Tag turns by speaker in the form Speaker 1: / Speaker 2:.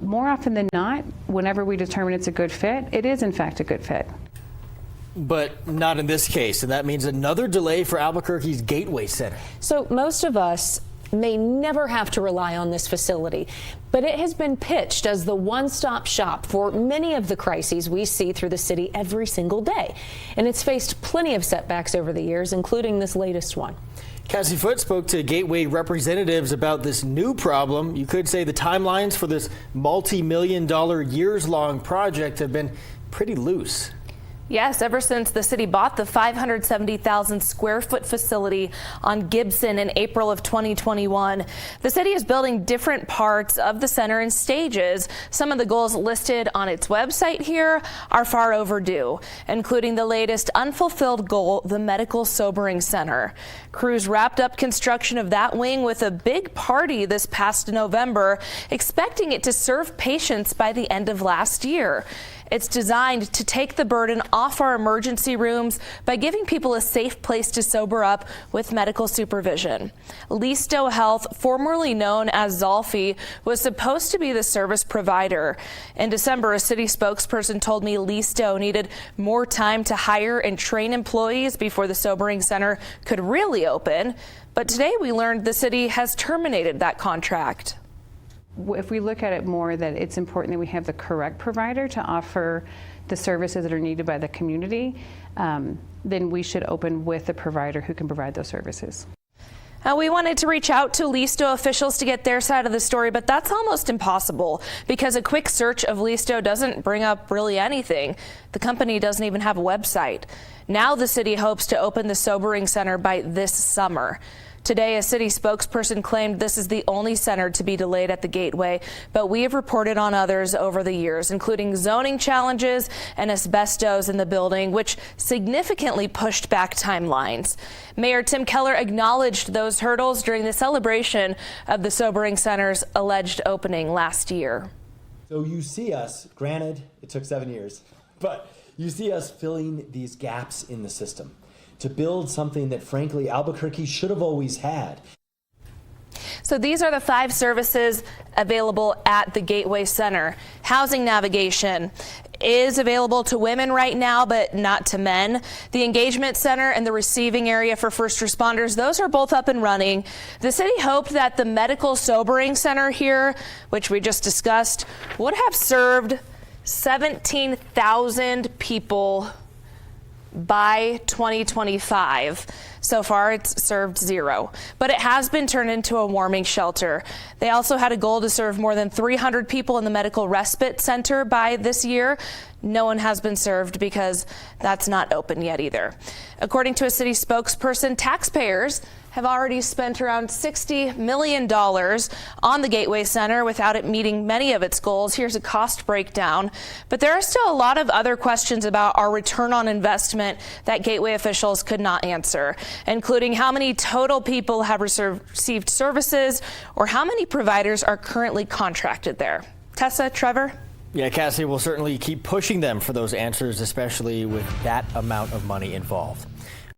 Speaker 1: More often than not, whenever we determine it's a good fit, it is in fact a good fit.
Speaker 2: But not in this case, and that means another delay for Albuquerque's Gateway Center.
Speaker 3: So most of us may never have to rely on this facility, but it has been pitched as the one-stop shop for many of the crises we see through the city every single day. And it's faced plenty of setbacks over the years, including this latest one.
Speaker 2: Cassie Foote spoke to Gateway representatives about this new problem. You could say the timelines for this multi-million-dollar, years-long project have been pretty loose.
Speaker 4: Yes, ever since the city bought the 570,000 square foot facility on Gibson in April of 2021, the city is building different parts of the center in stages. Some of the goals listed on its website here are far overdue, including the latest unfulfilled goal, the Medical Sobering Center. Crews wrapped up construction of that wing with a big party this past November, expecting it to serve patients by the end of last year. It's designed to take the burden off our emergency rooms by giving people a safe place to sober up with medical supervision. Listo Health, formerly known as Zolfi, was supposed to be the service provider. In December, a city spokesperson told me Listo needed more time to hire and train employees before the sobering center could really open. But today we learned the city has terminated that contract.
Speaker 1: If we look at it more that it's important that we have the correct provider to offer the services that are needed by the community, then we should open with a provider who can provide those services.
Speaker 4: We wanted to reach out to Listo officials to get their side of the story, but that's almost impossible because a quick search of Listo doesn't bring up really anything. The company doesn't even have a website. Now the city hopes to open the sobering center by this summer. Today, a city spokesperson claimed this is the only center to be delayed at the Gateway, but we have reported on others over the years, including zoning challenges and asbestos in the building, which significantly pushed back timelines. Mayor Tim Keller acknowledged those hurdles during the celebration of the Sobering Center's alleged opening last year.
Speaker 5: So you see us, granted, it took 7 years, but you see us filling these gaps in the system to build something that, frankly, Albuquerque should have always had.
Speaker 4: So these are the 5 services available at the Gateway Center. Housing navigation is available to women right now, but not to men. The engagement center and the receiving area for first responders, those are both up and running. The city hoped that the medical sobering center here, which we just discussed, would have served 17,000 people by 2025. So far, it's served 0, but it has been turned into a warming shelter. They also had a goal to serve more than 300 people in the medical respite center by this year. No one has been served because that's not open yet either. According to a city spokesperson, taxpayers have already spent around $60 million on the Gateway Center without it meeting many of its goals. Here's a cost breakdown. But there are still a lot of other questions about our return on investment that Gateway officials could not answer, including how many total people have received services or how many providers are currently contracted there. Tessa, Trevor?
Speaker 2: Yeah, Cassie, we'll certainly keep pushing them for those answers, especially with that amount of money involved.